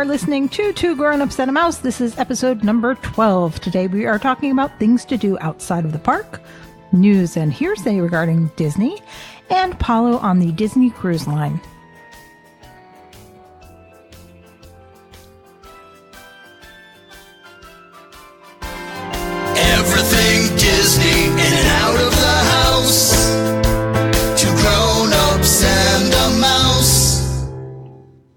listening to Two Grown-Ups and a Mouse. This is episode number 12. Today we are talking about things to do outside of the park, news and hearsay regarding Disney, and Palo on the Disney Cruise Line. Everything Disney, in and out of the house. Two grown-ups and a mouse.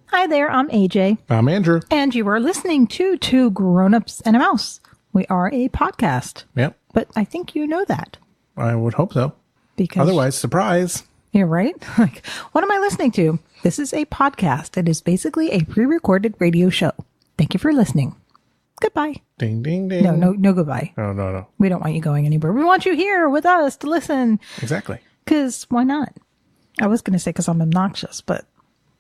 Hi there, I'm AJ. I'm Andrew. And you are listening to Two Grown-Ups and a Mouse. We are a podcast. Yep. But I think you know that. I would hope so. Because otherwise, surprise. You're right. Like, what am I listening to? This is a podcast. It is basically a pre-recorded radio show. Thank you for listening. Goodbye. Ding, ding, ding. No goodbye. No. We don't want you going anywhere. We want you here with us to listen. Exactly. Because why not? I was going to say because I'm obnoxious, but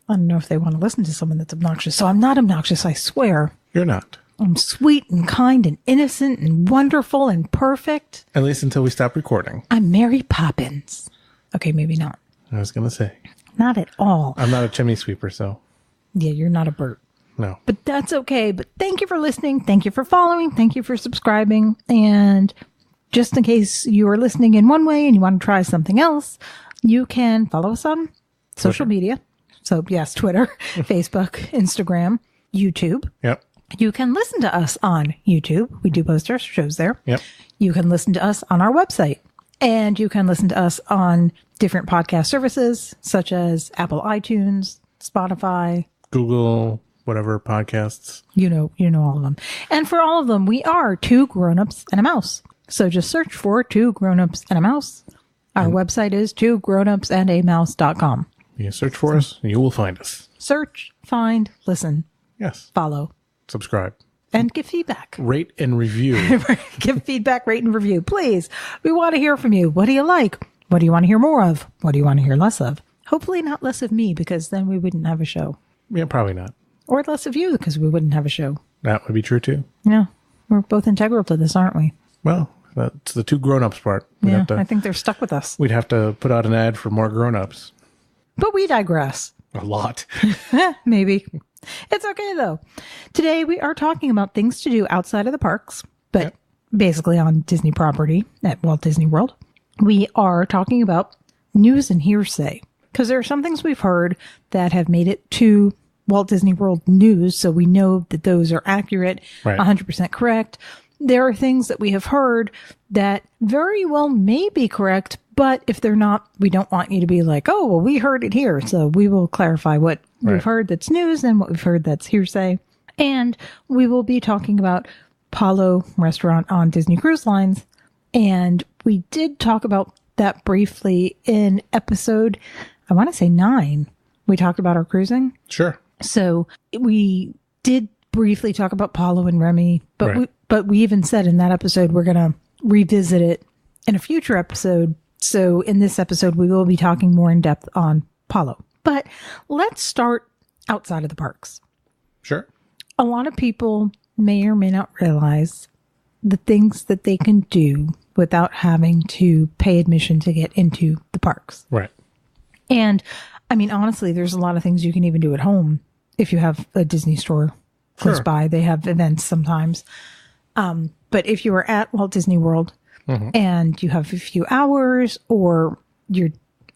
I don't know if they want to listen to someone that's obnoxious. So I'm not obnoxious, I swear. You're not. I'm sweet and kind and innocent and wonderful and perfect. At least until we stop recording. I'm Mary Poppins. Okay, maybe not. I was going to say. Not at all. I'm not a chimney sweeper, so. Yeah, you're not a Bert. No. But that's okay. But thank you for listening. Thank you for following. Thank you for subscribing. And just in case you are listening in one way and you want to try something else, you can follow us on social media. So yes, Twitter, Facebook, Instagram, YouTube. Yep. You can listen to us on YouTube. We do post our shows there. Yep. You can listen to us on our website. And you can listen to us on different podcast services such as Apple iTunes, Spotify, Google, whatever podcasts. You know all of them. And for all of them, we are Two Grown-Ups and a Mouse. So just search for Two Grown-Ups and a Mouse. Our website is twogrownupsandamouse.com. You can search for us and you will find us. Search, find, listen, Yes. follow, Subscribe. and give feedback. Rate and review. Give feedback, rate, and review. Please. We want to hear from you. What do you like? What do you want to hear more of? What do you want to hear less of? Hopefully not less of me, because then we wouldn't have a show. Yeah, probably not. Or less of you, because we wouldn't have a show. That would be true too. Yeah. We're both integral to this, aren't we? Well, that's the two grown-ups part. I think they're stuck with us. We'd have to put out an ad for more grown-ups. But we digress. A lot. Maybe. It's okay, though. Today, we are talking about things to do outside of the parks, but basically on Disney property at Walt Disney World. We are talking about news and hearsay, because there are some things we've heard that have made it to Walt Disney World news, so we know that those are accurate, right. 100% correct. There are things that we have heard that very well may be correct, but if they're not, we don't want you to be like, oh, well, we heard it here. So we will clarify what we've heard that's news and what we've heard that's hearsay. And we will be talking about Palo restaurant on Disney Cruise Lines. And we did talk about that briefly in episode, I want to say 9. We talked about our cruising. Sure. So we did briefly talk about Palo and Remy, but we even said in that episode, we're going to revisit it in a future episode. So in this episode, we will be talking more in depth on Palo. But let's start outside of the parks. Sure. A lot of people may or may not realize the things that they can do without having to pay admission to get into the parks. Right. And I mean, honestly, there's a lot of things you can even do at home if you have a Disney store close by. They have events sometimes. But if you are at Walt Disney World and you have a few hours, or you're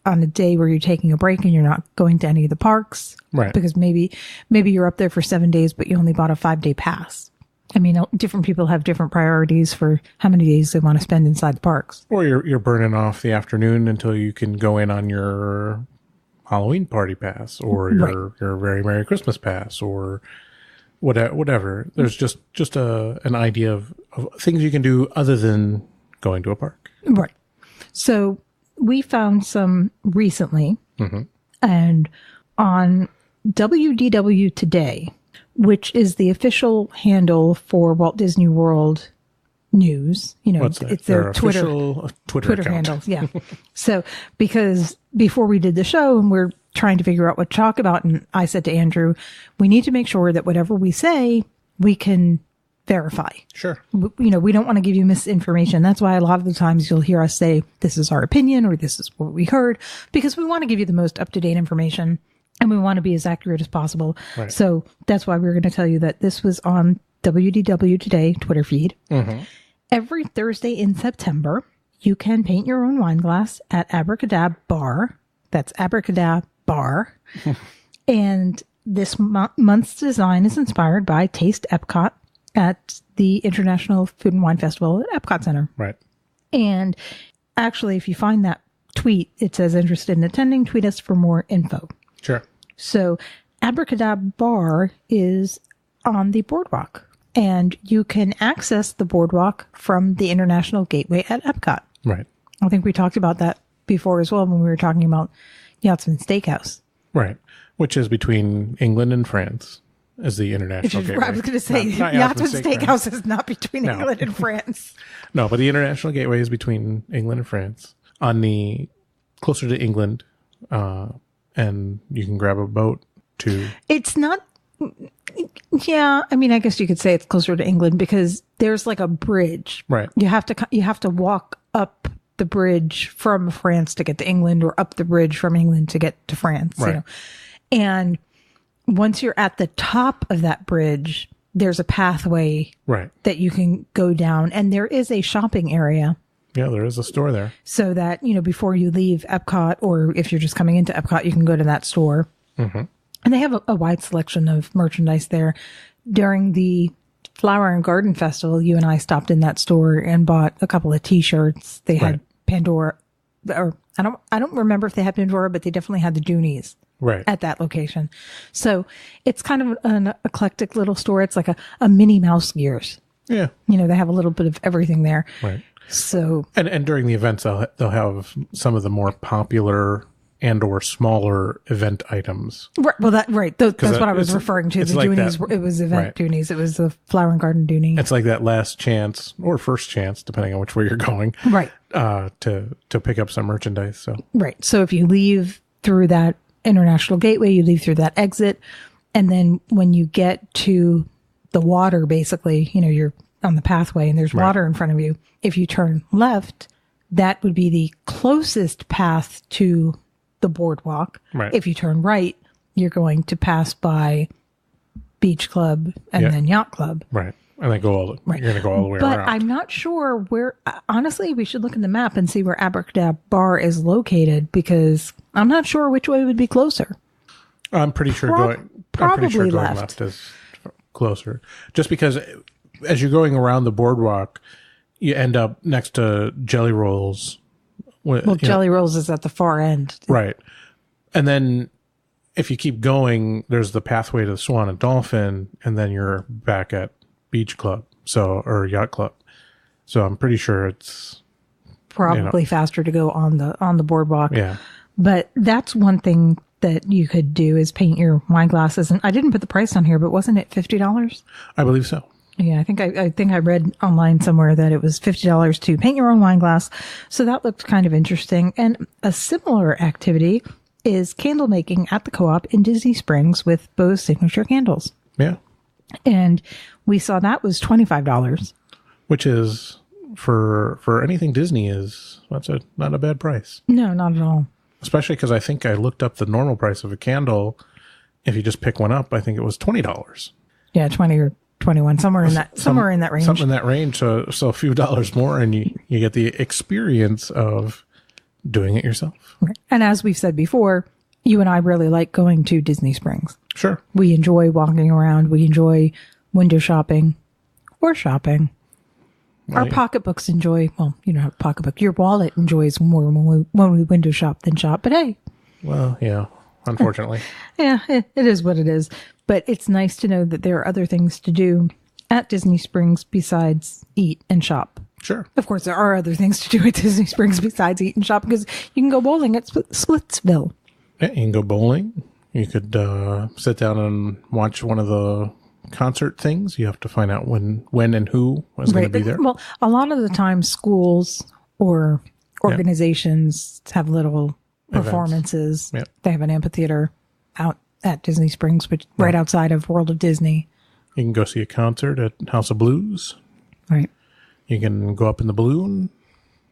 on a day where you're taking a break and you're not going to any of the parks, right? Because maybe you're up there for 7 days, but you only bought a 5-day pass. I mean, different people have different priorities for how many days they want to spend inside the parks. Or you're burning off the afternoon until you can go in on your Halloween party pass, or your Very Merry Christmas pass, or whatever. There's just an idea of things you can do other than going to a park. Right. So we found some recently, and on WDW Today, which is the official handle for Walt Disney World News. You know, it's their Twitter account. handle. Yeah. So because before we did the show and we're trying to figure out what to talk about, and I said to Andrew, we need to make sure that whatever we say, we can verify. Sure. You know, we don't want to give you misinformation. That's why a lot of the times you'll hear us say, this is our opinion, or this is what we heard, because we want to give you the most up-to-date information. And we want to be as accurate as possible. Right. So that's why we're going to tell you that this was on WDW Today Twitter feed. Mm-hmm. Every Thursday in September, you can paint your own wine glass at Abracadab Bar. That's Abracadab Bar. And this month's design is inspired by Taste Epcot at the International Food and Wine Festival at Epcot Center. Right. And actually, if you find that tweet, it says interested in attending, tweet us for more info. Sure. So Abracadab Bar is on the Boardwalk, and you can access the Boardwalk from the International Gateway at Epcot. Right. I think we talked about that before as well when we were talking about Yachtsman Steakhouse. Right. Which is between England and France as the international gateway. I was going to say, Not Yachtsman Yachtsman Steakhouse is not between No. England and France. No, but the international gateway is between England and France. On the closer to England, and you can grab a boat to. It's not. Yeah, I mean, I guess you could say it's closer to England because there's like a bridge. Right. You have to walk up the bridge from France to get to England, or up the bridge from England to get to France. Right. You know? And once you're at the top of that bridge, there's a pathway Right. that you can go down, and there is a shopping area. Yeah, there is a store there. So that, before you leave Epcot, or if you're just coming into Epcot, you can go to that store. Mm-hmm. And they have a wide selection of merchandise there. During the Flower and Garden Festival, you and I stopped in that store and bought a couple of T-shirts. They had Right. Pandora, or I don't remember if they had Pandora, but they definitely had the Doonies Right. at that location. So it's kind of an eclectic little store. It's like a Minnie Mouse Gears. Yeah. They have a little bit of everything there. Right. So And during the events, they'll have some of the more popular and or smaller event items. right, well, that's what I was it's- referring to. it's The like Doonies, that. it was event Right. Doonies. It was the Flower and Garden Doonie. It's like that last chance or first chance, depending on which way you're going, Right. to pick up some merchandise. So Right. So if you leave through that international gateway, you leave through that exit. And then when you get to the water, basically, you're on the pathway and there's water in front of you. If you turn left, that would be the closest path to the boardwalk. Right. If you turn right, you're going to pass by Beach Club and Yeah. then Yacht Club. right, and they go Right. You're going to go all the way But around. I'm not sure where, honestly, we should look in the map and see where Abracadab Bar is located, because I'm not sure which way would be closer. I'm pretty sure going probably going left. left is closer. Just because as you're going around the boardwalk, you end up next to Jelly Rolls. Well, Jelly Rolls is at the far end. Right. And then if you keep going, there's the pathway to the Swan and Dolphin, and then you're back at Beach Club, or Yacht Club. So I'm pretty sure it's Probably faster to go on the boardwalk. yeah. But that's one thing that you could do is paint your wine glasses. And I didn't put the price on here, but wasn't it $50? I believe so. Yeah, I think I read online somewhere that it was $50 to paint your own wine glass. So that looked kind of interesting. And a similar activity is candle making at the Co-op in Disney Springs with Bo's signature candles. Yeah. And we saw that was $25. Which is for anything Disney that's not a bad price. No, not at all. Especially because I think I looked up the normal price of a candle. If you just pick one up, I think it was $20. Yeah, 20 or 21, somewhere in that range. Something in that range. So a few dollars more, and you get the experience of doing it yourself. And as we've said before, you and I really like going to Disney Springs. Sure. We enjoy walking around. We enjoy window shopping or shopping. Our pocketbooks enjoy, well, you don't have a pocketbook. Your wallet enjoys more when we window shop than shop. But hey, Well, yeah, unfortunately. yeah, it is what it is. But it's nice to know that there are other things to do at Disney Springs besides eat and shop. Sure. Of course, there are other things to do at Disney Springs besides eat and shop, because you can go bowling at Splitsville. Yeah, you can go bowling. You could sit down and watch one of the concert things. You have to find out when and who is going to be there. Well, a lot of the time schools or organizations have little performances. Yep. They have an amphitheater out at Disney Springs, which right outside of World of Disney. You can go see a concert at House of Blues. Right. You can go up in the balloon,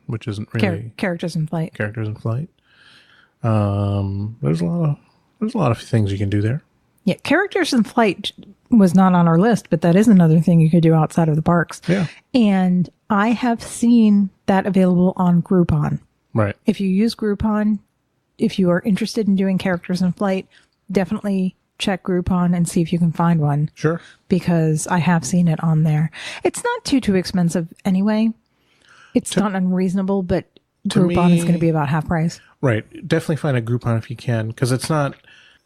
which isn't really Characters in Flight. characters in flight. There's a there's a lot of things you can do there. Yeah, characters in flight was not on our list, but that is another thing you could do outside of the parks. Yeah. And I have seen that available on Groupon. Right. If you use Groupon, if you are interested in doing characters in flight, definitely check Groupon and see if you can find one. Sure. Because I have seen it on there. It's not too expensive anyway. It's not unreasonable, but Groupon is going to be about half price. Right. Definitely find a Groupon if you can, because it's not,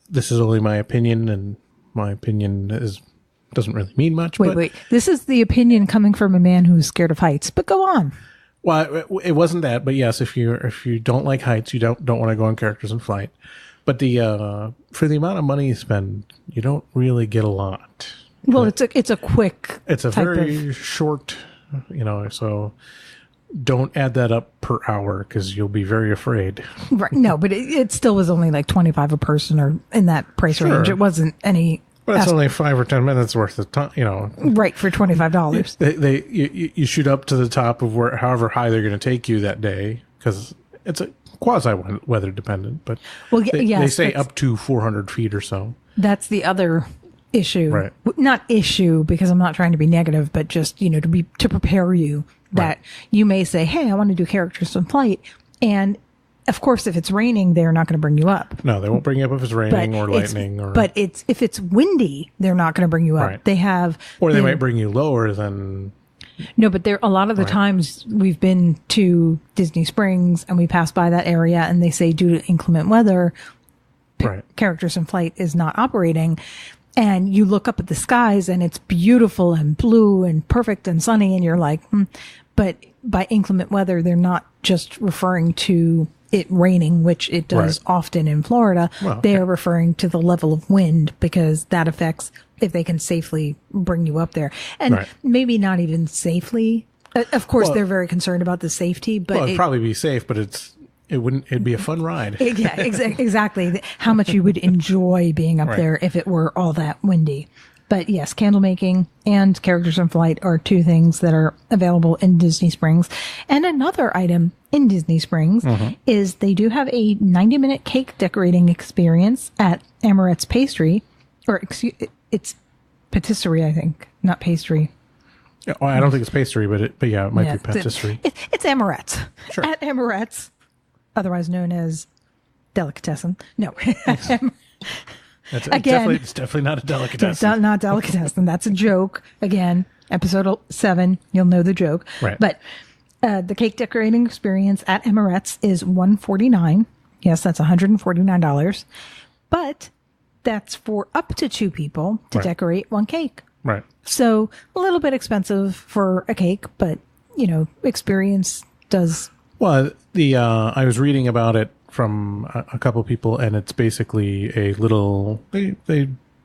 this is only my opinion, and my opinion doesn't really mean much. Wait. This is the opinion coming from a man who is scared of heights, but go on. Well, it wasn't that, but yes, if you don't like heights, you don't want to go on characters in flight. But for the amount of money you spend, you don't really get a lot. Well, it's a quick. It's a very short, so don't add that up per hour because you'll be very afraid. Right. No, but it still was only like $25 a person or in that price range. It wasn't any. But it's only 5 or 10 minutes worth of time, Right, for $25. You shoot up to the top of however high they're going to take you that day, because it's a quasi weather dependent. But they say up to 400 feet or so. That's the other issue. Right. Not issue, because I'm not trying to be negative, but just to prepare you that you may say, hey, I want to do characters in flight, and of course, if it's raining, they're not going to bring you up. No, they won't bring you up if it's raining or lightning. But if it's windy, they're not going to bring you up. Right. They have, or they might bring you lower than. No, but a lot of the times we've been to Disney Springs and we pass by that area, and they say due to inclement weather, characters in flight is not operating. And you look up at the skies and it's beautiful and blue and perfect and sunny, and you're like, But by inclement weather, they're not just referring to it raining, which it does often in Florida. Well, they are referring to the level of wind, because that affects if they can safely bring you up there. And maybe not even safely. Of course, they're very concerned about the safety, but it'd probably be safe, but it'd be a fun ride. Yeah, exactly. How much you would enjoy being up there if it were all that windy. But yes, candle making and characters in flight are two things that are available in Disney Springs. And another item in Disney Springs is they do have a 90-minute cake decorating experience at Amaret's Pastry, or it's patisserie, I think, not pastry. Yeah, well, I don't think it's pastry, but it might be patisserie. It's Amaret's. Sure. At Amaret's, otherwise known as Delicatessen. No. It's definitely not a delicatessen. It's not delicatessen. That's a joke. Again, episode 7, you'll know the joke. Right. But the cake decorating experience at Amaret's is $149. Yes, that's $149. But that's for up to 2 people to decorate one cake. Right. So a little bit expensive for a cake, but experience does. Well, I was reading about it from a couple of people, and it's basically a little they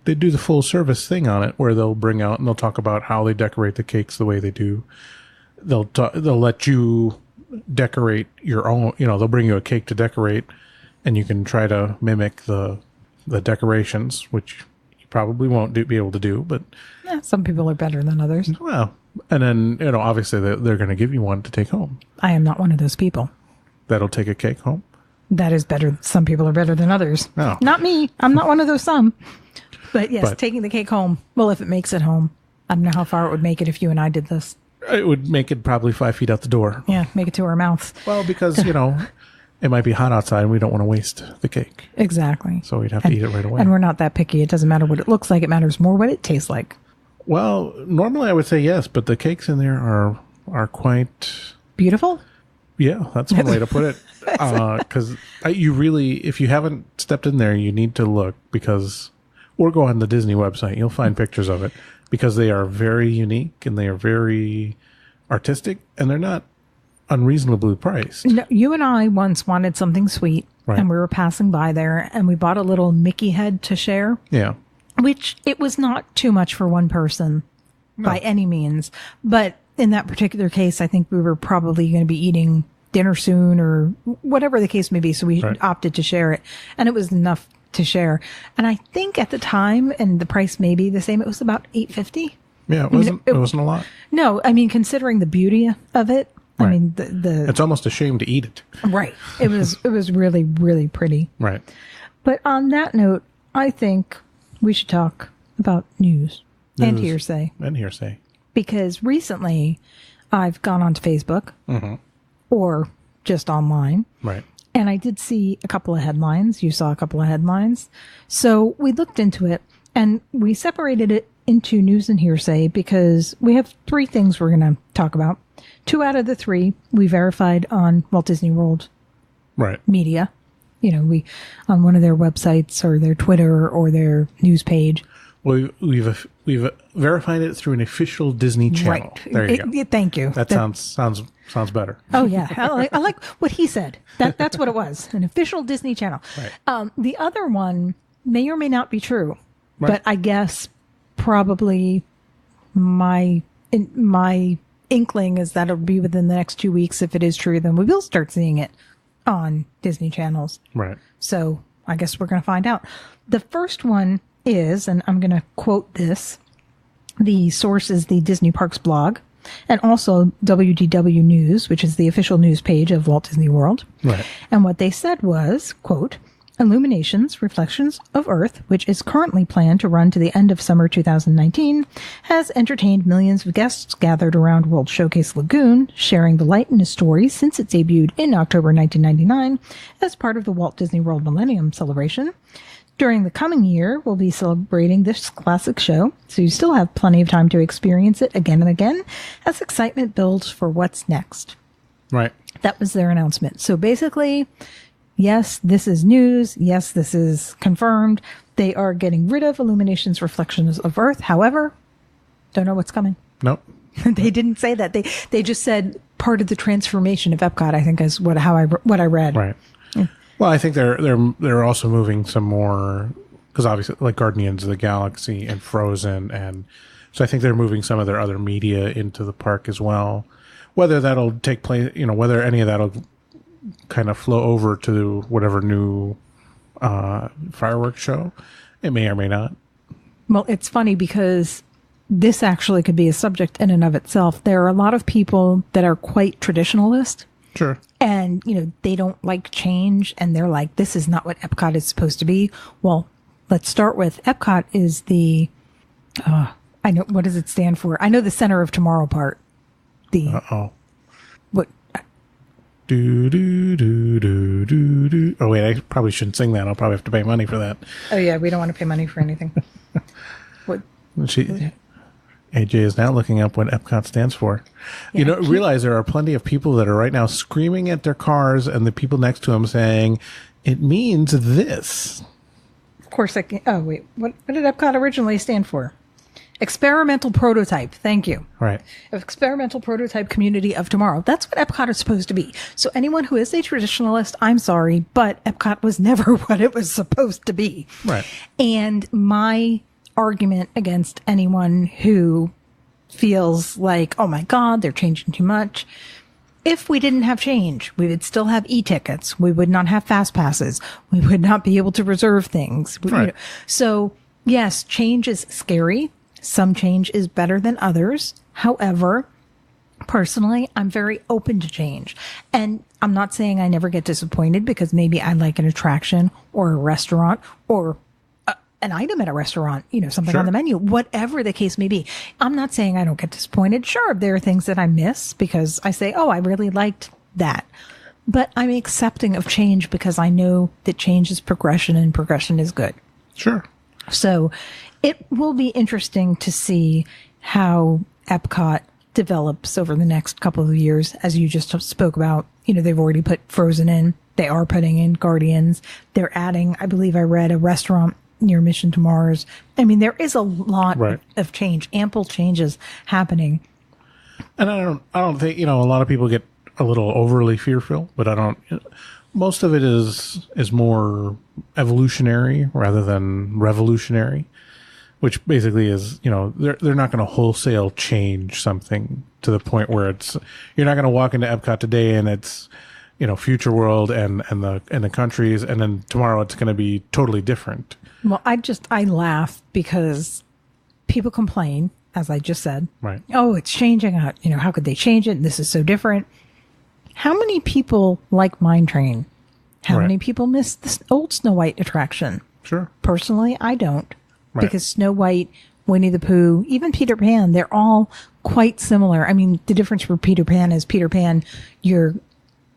do the full service thing on it, where they'll bring out and they'll talk about how they decorate the cakes the way they do. They'll let you decorate your own, they'll bring you a cake to decorate, and you can try to mimic the decorations, which you probably won't be able to do, but some people are better than others. Well, and then obviously they're going to give you one to take home. I am not one of those people that'll take a cake home. That is better. Some people are better than others. No. Not me. I'm not one of those some. But yes, taking the cake home. Well, if it makes it home. I don't know how far it would make it if you and I did this. It would make it probably 5 feet out the door. Yeah, make it to our mouths. Well, because, it might be hot outside and we don't want to waste the cake. Exactly. So we'd have to eat it right away. And we're not that picky. It doesn't matter what it looks like. It matters more what it tastes like. Well, normally I would say yes, but the cakes in there are quite... beautiful? Yeah, that's one way to put it. Because you really, if you haven't stepped in there, you need to look, or go on the Disney website. You'll find pictures of it, because they are very unique and they are very artistic, and they're not unreasonably priced. No, you and I once wanted something sweet, and we were passing by there, and we bought a little Mickey head to share. Yeah. Which it was not too much for one person by any means. But in that particular case, I think we were probably going to be eating dinner soon or whatever the case may be. So we opted to share it, and it was enough to share. And I think at the time, and the price may be the same, it was about $8.50. Yeah, it wasn't a lot. No, I mean, considering the beauty of it, I mean, it's almost a shame to eat it. Right. It was really, really pretty. Right. But on that note, I think we should talk about news and hearsay. And hearsay. Because recently I've gone onto Facebook or just online. Right. And I did see a couple of headlines. You saw a couple of headlines. So we looked into it and we separated it into news and hearsay because we have 3 things we're going to talk about. 2 out of the 3 we verified on Walt Disney World media. You know, we on one of their websites or their Twitter or their news page. Well, we've verified it through an official Disney channel. Right. There you go. Thank you. That sounds better. Oh yeah, I like what he said. That's what it was. An official Disney channel. Right. The other one may or may not be true, Right. but I guess probably my inkling is that it'll be within the next 2 weeks. If it is true, then we will start seeing it on Disney channels. Right. So I guess we're going to find out. The first one is, and I'm going to quote this, the source is the Disney Parks blog, and also WDW News, which is the official news page of Walt Disney World. Right. And what they said was, quote, Illuminations, Reflections of Earth, which is currently planned to run to the end of summer 2019, has entertained millions of guests gathered around World Showcase Lagoon, sharing the light in a story since it debuted in October 1999 as part of the Walt Disney World Millennium Celebration. During the coming year, we'll be celebrating this classic show, so you still have plenty of time to experience it again and again as excitement builds for what's next. Right. That was their announcement. So basically, yes, this is news. Yes, this is confirmed. They are getting rid of Illuminations, Reflections of Earth. However, don't know what's coming. Nope. They didn't say that. They just said part of the transformation of Epcot, I think, is what I read. Right. Well, I think they're also moving some more, because obviously like Guardians of the Galaxy and Frozen, and so I think they're moving some of their other media into the park as well. Whether that'll take place, whether any of that'll kind of flow over to whatever new fireworks show, it may or may not. Well, it's funny because this actually could be a subject in and of itself. There are a lot of people that are quite traditionalist. Sure. And, they don't like change, and they're like, this is not what Epcot is supposed to be. Well, let's start with Epcot is the, I know, what does it stand for? I know the Center of Tomorrow part. What? Do, do, do, do, do, do. Oh, wait, I probably shouldn't sing that. I'll probably have to pay money for that. Oh, yeah, we don't want to pay money for anything. What? AJ is now looking up what Epcot stands for. Yeah, Realize there are plenty of people that are right now screaming at their cars and the people next to them saying, it means this. Of course, what did Epcot originally stand for? Experimental Prototype. Thank you. Right. Experimental Prototype Community of Tomorrow. That's what Epcot is supposed to be. So anyone who is a traditionalist, I'm sorry, but Epcot was never what it was supposed to be. Right. And my argument against anyone who feels like, oh my God, they're changing too much. If we didn't have change, we would still have e-tickets. We would not have fast passes. We would not be able to reserve things. Right. So yes, change is scary. Some change is better than others. However, personally, I'm very open to change. And I'm not saying I never get disappointed because maybe I like an attraction or a restaurant or an item at a restaurant, something Sure. on the menu, whatever the case may be. I'm not saying I don't get disappointed. Sure, there are things that I miss because I say, oh, I really liked that. But I'm accepting of change because I know that change is progression and progression is good. Sure. So it will be interesting to see how Epcot develops over the next couple of years. As you just spoke about, they've already put Frozen in. They are putting in Guardians. They're adding, I believe I read, a restaurant near Mission to Mars. I mean, there is a lot of change, ample changes happening. And I don't think, a lot of people get a little overly fearful, but most of it is more evolutionary rather than revolutionary, which basically is, they're not going to wholesale change something to the point where you're not going to walk into Epcot today and it's, future world and the countries, and then tomorrow it's going to be totally different. Well, I laugh because people complain, as I just said. Right. Oh, it's changing. How could they change it? This is so different. How many people like Mine Train? How Right. many people miss the old Snow White attraction? Sure. Personally, I don't. Right. Because Snow White, Winnie the Pooh, even Peter Pan, they're all quite similar. I mean, the difference for Peter Pan is Peter Pan, you're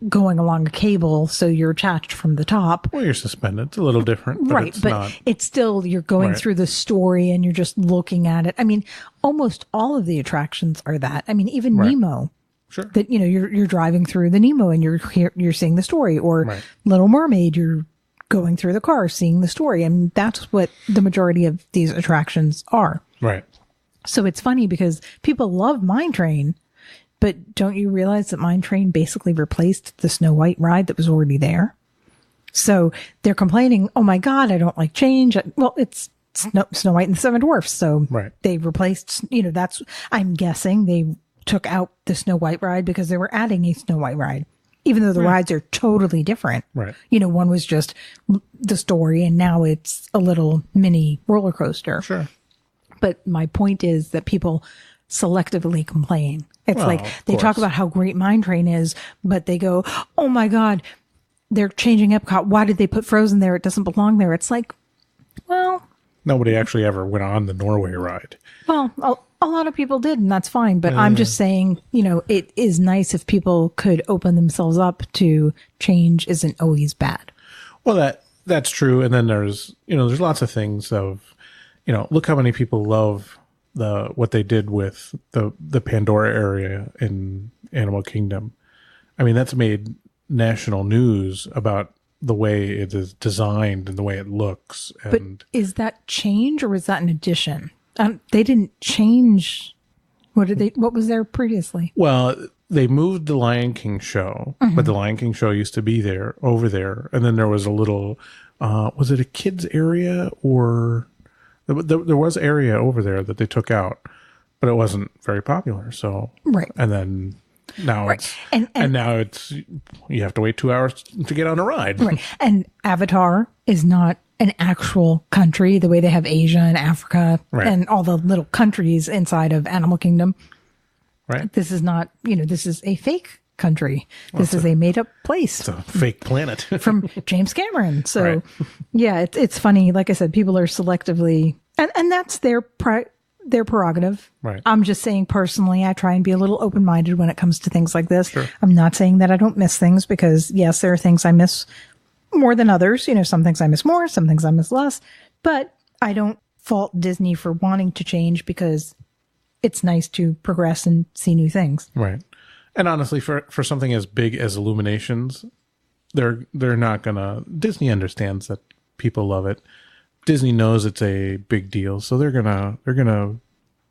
going along a cable, so you're attached from the top. Well, you're suspended. It's a little different, but Right, it's but not. it's still, you're going Right. through the story and you're just looking at it. I mean, almost all of the attractions are that. I mean, even Right. Nemo, Sure. that, you know, you're driving through the Nemo and you're seeing the story, or Right. Little Mermaid, you're going through the car, seeing the story. And that's what the majority of these attractions are. Right. So it's funny because people love Mine Train, but don't you realize that Mine Train basically replaced the Snow White ride that was already there? So they're complaining, oh my God, I don't like change. Well, it's Snow White and the Seven Dwarfs. So Right. they replaced, you know, that's, I'm guessing they took out the Snow White ride because they were adding a Snow White ride, even though the rides are totally different. Right. You know, one was just the story and now it's a little mini roller coaster. Sure. But my point is that people selectively complain. It's Well, like of they talk course. about how great Mine Train is, but they go, oh my God, they're changing Epcot. Why did they put Frozen there? It doesn't belong there. It's like, well, Nobody actually ever went on the Norway ride. a lot of people did, and that's fine. But I'm just saying, you know, it is nice if people could open themselves up to change isn't always bad. Well, that's true. And then there's lots of things of, look how many people love what they did with the Pandora area in Animal Kingdom. I mean, that's made national news about the way it is designed and the way it looks. But And is that change or is that an addition? They didn't change. What was there previously? well, they moved the Lion King show, but the Lion King show used to be over there. And then there was a little, was it a kids area, or there was area over there that they took out, but it wasn't very popular. So, Right. And then now Right. it's, And now it's, you have to wait 2 hours to get on a ride. right. And Avatar is not an actual country the way they have Asia and Africa Right. and all the little countries inside of Animal Kingdom. Right. This is not, this is a fake country. This is a made up place It's a fake planet. from James Cameron. So Right. yeah, it's funny. Like I said, people are selectively, and that's their prerogative. Right. I'm just saying personally, I try and be a little open-minded when it comes to things like this. Sure. I'm not saying that I don't miss things, because yes, there are things I miss more than others. Some things I miss more, some things I miss less, but I don't fault Disney for wanting to change, because it's nice to progress and see new things. Right. And honestly, for something as big as Illuminations, they're not gonna. Disney understands that people love it. Disney knows it's a big deal, so they're gonna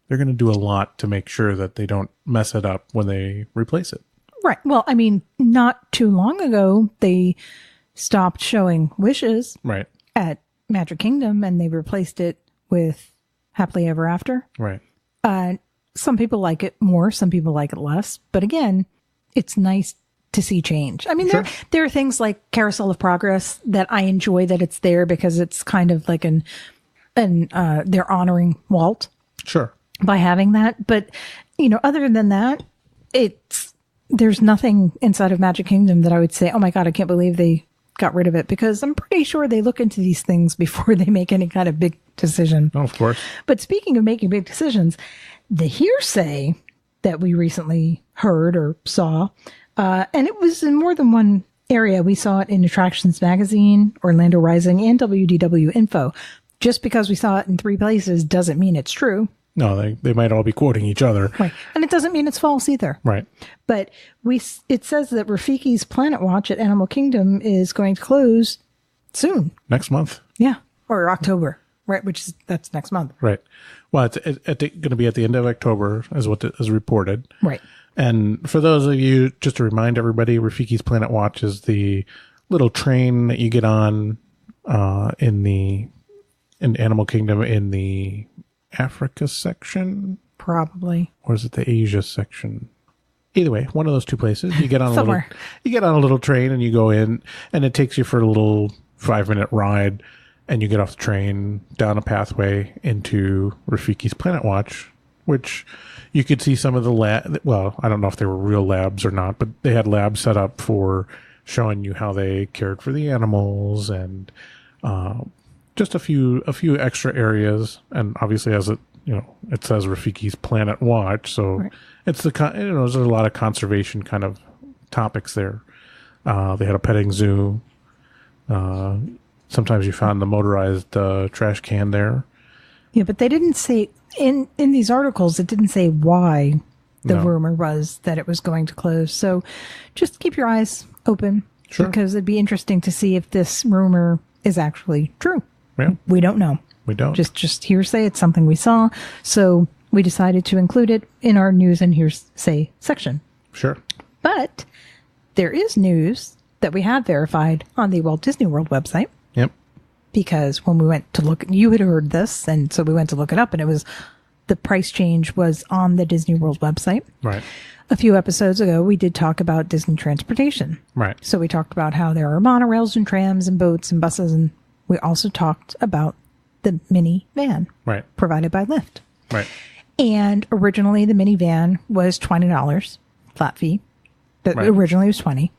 do a lot to make sure that they don't mess it up when they replace it. Right. Well, I mean, not too long ago, they stopped showing Wishes Right. at Magic Kingdom and they replaced it with Happily Ever After. Right. Some people like it more, some people like it less. But again, it's nice to see change. I mean, Sure. there are things like Carousel of Progress that I enjoy that it's there, because it's kind of like they're honoring Walt Sure. by having that. But, other than that, there's nothing inside of Magic Kingdom that I would say, oh my God, I can't believe they got rid of it, because I'm pretty sure they look into these things before they make any kind of big decision. Oh, of course. But speaking of making big decisions, the Hearsay that we recently heard or saw, and it was in more than one area. We saw it in Attractions Magazine, Orlando Rising, and WDW Info. Just because we saw it in 3 places doesn't mean it's true. No, they might all be quoting each other. Right. And it doesn't mean it's false either. Right. But it says that Rafiki's Planet Watch at Animal Kingdom is going to close soon. Next month. Yeah. Or October. Right. That's next month. Right. Well, it's going to be at the end of October, is what is reported. Right. And for those of you, just to remind everybody, Rafiki's Planet Watch is the little train that you get on in Animal Kingdom in the Africa section, Probably. or is it the Asia section? Either way, one of those two places. You get on Somewhere. you get on a little train and you go in, and it takes you for a little 5-minute ride, and you get off the train down a pathway into Rafiki's Planet Watch, which you could see some of the well, I don't know if they were real labs or not, but they had labs set up for showing you how they cared for the animals and just a few extra areas. And obviously, as it it says Rafiki's Planet Watch, so it's there's a lot of conservation kind of topics there. They had a petting zoo. Sometimes you found the motorized trash can there. Yeah, but they didn't say in these articles. It didn't say why the rumor was that it was going to close. So just keep your eyes open, because it'd be interesting to see if this rumor is actually true. Yeah. We don't know. We don't. Just hearsay. It's something we saw. So we decided to include it in our news and hearsay section. Sure. But there is news that we have verified on the Walt Disney World website. Yep. Because when we went to look, you had heard this, and so we went to look it up, and it was the price change was on the Disney World website. Right. A few episodes ago, we did talk about Disney transportation. Right. So we talked about how there are monorails and trams and boats and buses, and we also talked about the minivan provided by Lyft. Right. And originally, the minivan was $20 flat fee. But originally it was 20,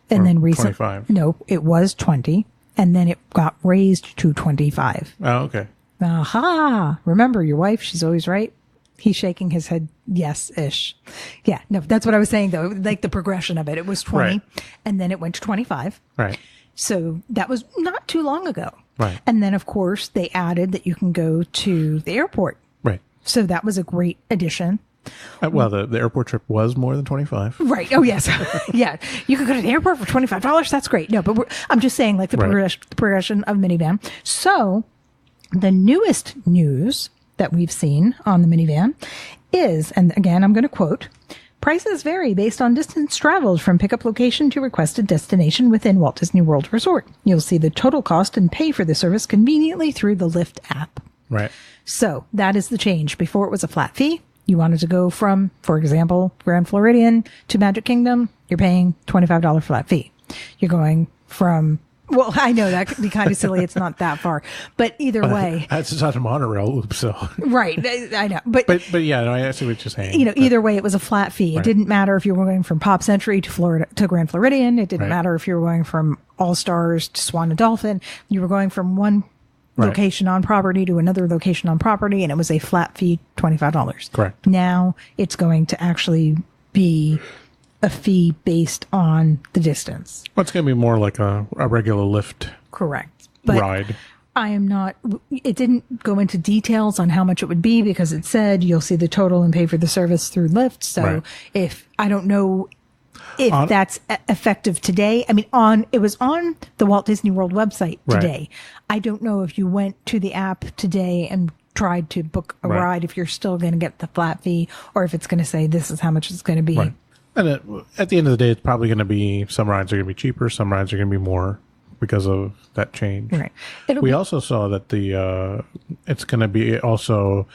and Or then recently, 25. no, it was 20, and then it got raised to 25. Oh, okay. Aha! Remember, your wife, she's always right. He's shaking his head, yes-ish. Yeah, no, that's what I was saying, though. Like the progression of it. It was 20, and then it went to 25. Right. So that was not too long ago. Right. And then, of course, they added that you can go to the airport. Right. So that was a great addition. Well, the airport trip was more than 25. Right. Oh, yes. Yeah. You could go to the airport for $25. That's great. No, but I'm just saying, like, the progression of minivan. So the newest news that we've seen on the minivan is, and again, I'm going to quote, prices vary based on distance traveled from pickup location to requested destination within Walt Disney World Resort. You'll see the total cost and pay for the service conveniently through the Lyft app. Right. So that is the change. Before it was a flat fee. You wanted to go from, for example, Grand Floridian to Magic Kingdom, you're paying $25 flat fee. You're going from, well, I know that could be kind of silly. It's not that far, but either way. That's not a monorail loop, so. Right. I know. But yeah, no, I see what you're saying. Either way, it was a flat fee. It didn't matter if you were going from Pop Century to Grand Floridian. It didn't matter if you were going from All Stars to Swan and Dolphin. You were going from one location on property to another location on property, and it was a flat fee, $25. Correct. Now it's going to actually be a fee based on the distance. Well, it's going to be more like a regular Lyft Correct. But ride. I am not, it didn't go into details on how much it would be because it said you'll see the total and pay for the service through Lyft. So if, I don't know if that's effective today. I mean, it was on the Walt Disney World website today. I don't know if you went to the app today and tried to book a ride, if you're still going to get the flat fee, or if it's going to say this is how much it's going to be. Right. And at the end of the day, it's probably going to be, some rides are going to be cheaper, some rides are going to be more because of that change. Right. We also saw that it's going to be also,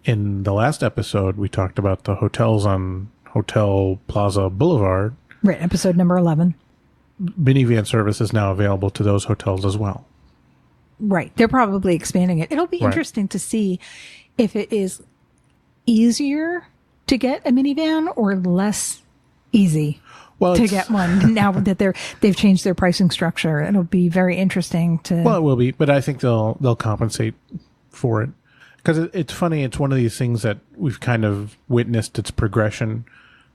in the last episode, we talked about the hotels on Hotel Plaza Boulevard. Right, episode number 11. Minivan service is now available to those hotels as well. Right. They're probably expanding it. It'll be interesting to see if it is easier to get a minivan or less easy to get one now that they've changed their pricing structure. It'll be very interesting to. Well, it will be, but I think they'll compensate for it. Because it's funny, it's one of these things that we've kind of witnessed its progression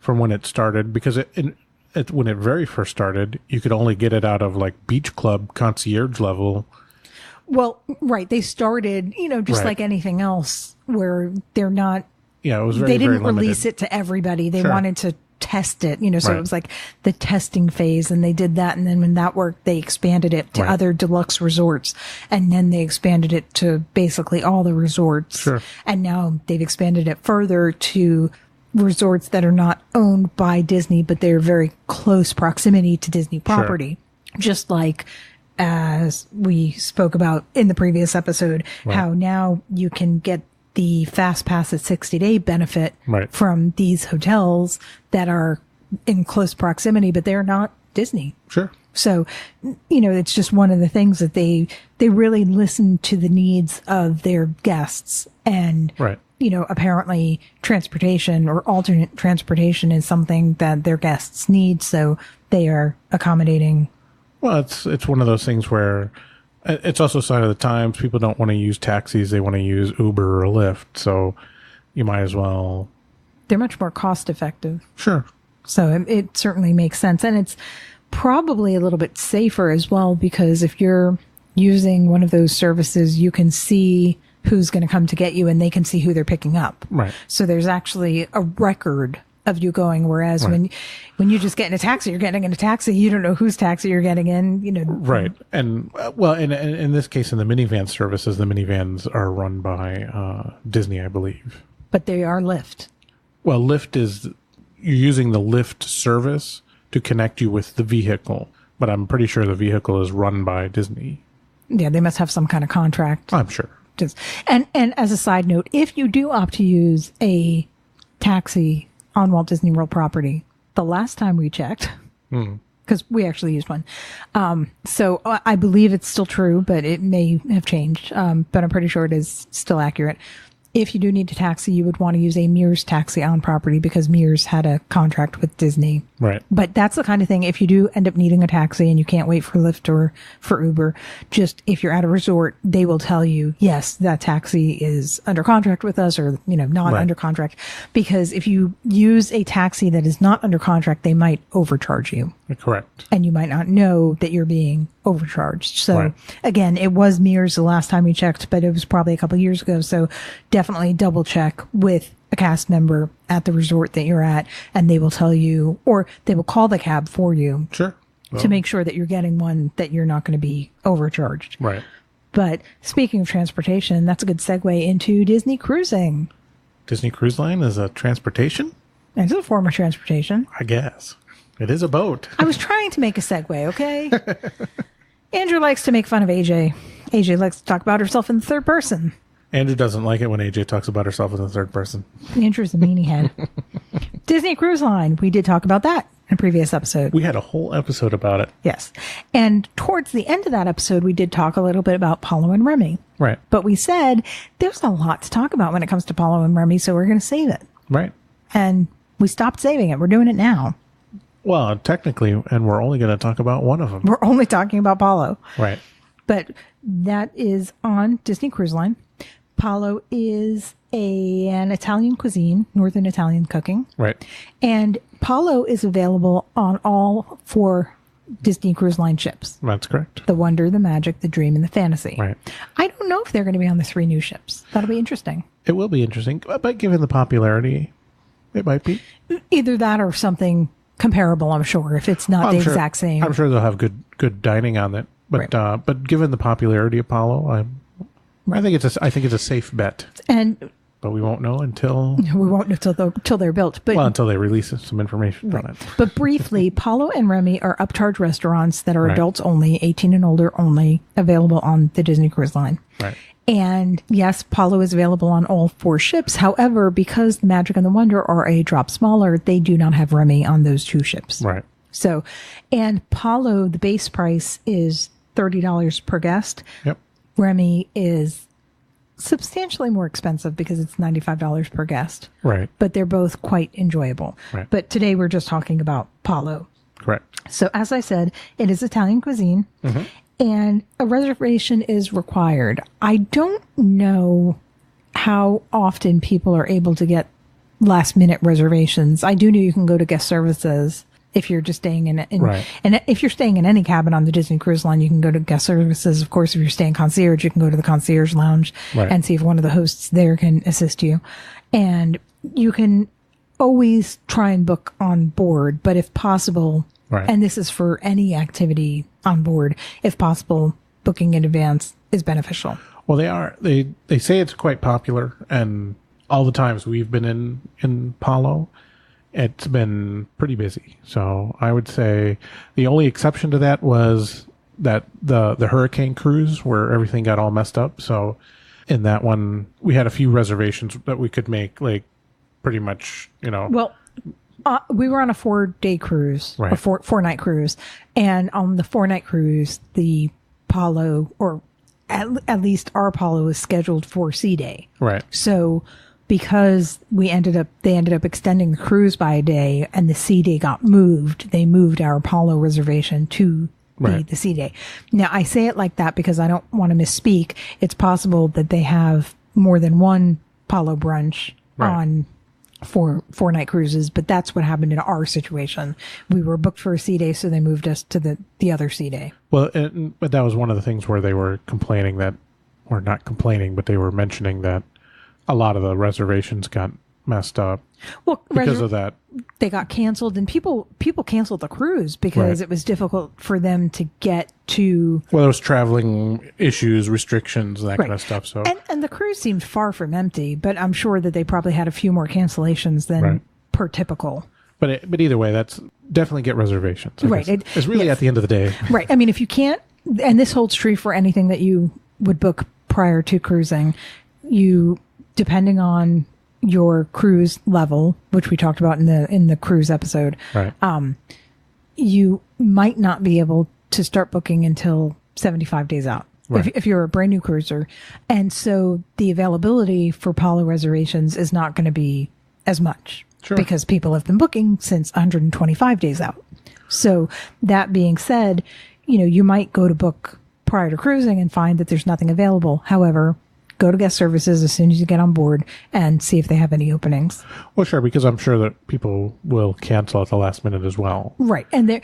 from when it started. Because when it very first started, you could only get it out of like beach club concierge level. Well, right. They started, just like anything else, where they're not. Yeah, it was very, they didn't very release it to everybody. They wanted to test it, so it was like the testing phase, and they did that. And then when that worked, they expanded it to other deluxe resorts. And then they expanded it to basically all the resorts. Sure. And now they've expanded it further to resorts that are not owned by Disney, but they're very close proximity to Disney property. Sure. Just like, as we spoke about in the previous episode, how now you can get the Fast Pass at 60-day benefit from these hotels that are in close proximity, but they're not Disney. Sure. So, it's just one of the things that they really listen to the needs of their guests and apparently transportation or alternate transportation is something that their guests need. So they are accommodating. Well, it's one of those things where it's also a sign of the times. People don't want to use taxis. They want to use Uber or Lyft. So you might as well. They're much more cost effective. Sure. So it certainly makes sense. And it's probably a little bit safer as well, because if you're using one of those services, you can see who's going to come to get you and they can see who they're picking up. Right. So there's actually a record of you going. Whereas when you just get in a taxi, you're getting in a taxi, you don't know whose taxi you're getting in, Right. And well, in this case, in the minivan services, the minivans are run by Disney, I believe. But they are Lyft. Well, Lyft is, you're using the Lyft service to connect you with the vehicle, but I'm pretty sure the vehicle is run by Disney. Yeah, they must have some kind of contract. I'm sure. And as a side note, if you do opt to use a taxi on Walt Disney World property, the last time we checked, because we actually used one, so I believe it's still true, but it may have changed, but I'm pretty sure it is still accurate. If you do need a taxi, you would want to use a Mears taxi on property because Mears had a contract with Disney. Right. But that's the kind of thing, if you do end up needing a taxi and you can't wait for Lyft or for Uber, just if you're at a resort, they will tell you, yes, that taxi is under contract with us or, not under contract. Because if you use a taxi that is not under contract, they might overcharge you. Correct. And you might not know that you're being overcharged. So again, it was Mears the last time we checked, but it was probably a couple of years ago. So definitely double check with a cast member at the resort that you're at, and they will tell you, or they will call the cab for you. Sure. Well, to make sure that you're getting one that you're not going to be overcharged. Right. But speaking of transportation, that's a good segue into Disney cruising. Disney Cruise Line is a transportation? It's a form of transportation. I guess. It is a boat. I was trying to make a segue, okay? Andrew likes to make fun of AJ. AJ likes to talk about herself in the third person. Andrew doesn't like it when AJ talks about herself in the third person. Andrew's a meanie head. Disney Cruise Line. We did talk about that in a previous episode. We had a whole episode about it. Yes. And towards the end of that episode, we did talk a little bit about Palo and Remy. Right. But we said there's a lot to talk about when it comes to Palo and Remy, so we're going to save it. Right. And we stopped saving it. We're doing it now. Well, technically, and we're only going to talk about one of them. We're only talking about Palo. Right. But that is on Disney Cruise Line. Palo is an Italian cuisine, Northern Italian cooking. Right. And Palo is available on all 4 Disney Cruise Line ships. That's correct. The Wonder, the Magic, the Dream, and the Fantasy. Right. I don't know if they're going to be on the 3 new ships. That'll be interesting. It will be interesting, but given the popularity, it might be. Either that or something comparable, I'm sure, if it's not exact same. I'm sure they'll have good dining on it. But but given the popularity of Palo, I think it's a safe bet. But we won't know until they're built. But until they release some information on it. But briefly, Palo and Remy are upcharge restaurants that are adults only, 18 and older only, available on the Disney Cruise Line. Right. And yes, Palo is available on all 4 ships. However, because the Magic and the Wonder are a drop smaller, they do not have Remy on those 2 ships. Right. So, and Palo, the base price is $30 per guest. Yep. Remy is substantially more expensive because it's $95 per guest. Right. But they're both quite enjoyable. Right. But today we're just talking about Palo. Correct. So as I said, it is Italian cuisine. Mm-hmm. And a reservation is required. I don't know how often people are able to get last minute reservations. I do know you can go to guest services if you're just staying in and if you're staying in any cabin on the Disney Cruise Line, you can go to guest services. Of course, if you're staying concierge, you can go to the concierge lounge and see if one of the hosts there can assist you. And you can always try and book on board, but if possible, and this is for any activity on board, if possible, booking in advance is beneficial. Well, they say it's quite popular, and all the times we've been in Palo, it's been pretty busy. So I would say the only exception to that was that the hurricane cruise where everything got all messed up. So in that one, we had a few reservations that we could make, like pretty much, Well, we were on a 4-day cruise, a 4-night cruise. And on the 4-night cruise, the Palo, or at least our Palo, is scheduled for Sea Day. Right. So because they ended up extending the cruise by a day, and the sea day got moved. They moved our Palo reservation to the sea day. Now, I say it like that because I don't want to misspeak. It's possible that they have more than one Palo brunch on 4-night cruises, but that's what happened in our situation. We were booked for a sea day, so they moved us to the other sea day. Well, but that was one of the things where they were complaining that, or not complaining, but they were mentioning that a lot of the reservations got messed up. Well, because of that, they got canceled, and people canceled the cruise because it was difficult for them to get to. Well, there was traveling issues, restrictions, that kind of stuff. So, and the cruise seemed far from empty, but I'm sure that they probably had a few more cancellations than per typical. But either way, that's definitely get reservations. It's really at the end of the day. Right. I mean, if you can't, and this holds true for anything that you would book prior to cruising, depending on your cruise level, which we talked about in the cruise episode, you might not be able to start booking until 75 days out if you're a brand new cruiser. And so the availability for Palo reservations is not going to be as much because people have been booking since 125 days out. So that being said, you might go to book prior to cruising and find that there's nothing available. However, go to guest services as soon as you get on board and see if they have any openings. Well, sure, because I'm sure that people will cancel at the last minute as well. Right. And they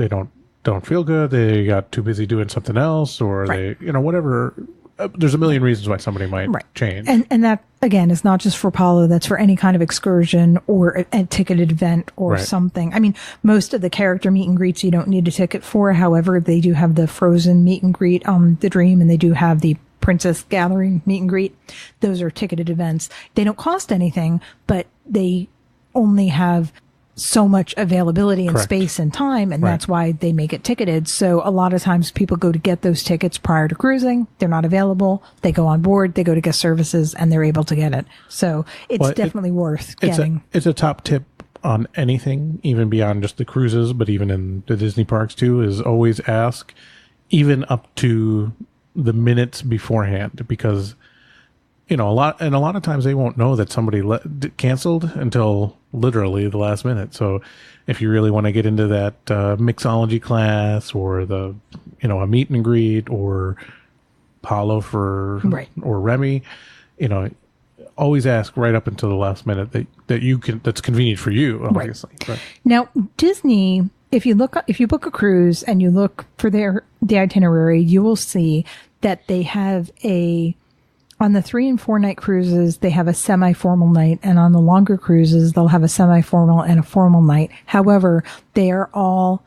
don't feel good. They got too busy doing something else, or they, whatever. There's a million reasons why somebody might change. And that, again, is not just for Palo. That's for any kind of excursion or a ticketed event or something. I mean, most of the character meet and greets you don't need a ticket for. However, they do have the Frozen meet and greet on the Dream, and they do have the Princess Gathering meet and greet. Those are ticketed events. They don't cost anything, but they only have so much availability and space and time, and that's why they make it ticketed. So a lot of times people go to get those tickets prior to cruising. They're not available. They go on board, they go to guest services, and they're able to get it. So it's definitely worth getting. It's a top tip on anything, even beyond just the cruises, but even in the Disney parks too, is always ask, even up to the minutes beforehand, because a lot of times they won't know that somebody canceled until literally the last minute. So if you really want to get into that mixology class, or the a meet and greet, or Palo or Remy, always ask right up until the last minute that you can, that's convenient for you, obviously. Right. Now, Disney, if you book a cruise and you look for the itinerary, you will see that they have on the 3 and 4 night cruises, they have a semi-formal night, and on the longer cruises, they'll have a semi-formal and a formal night. However, they are all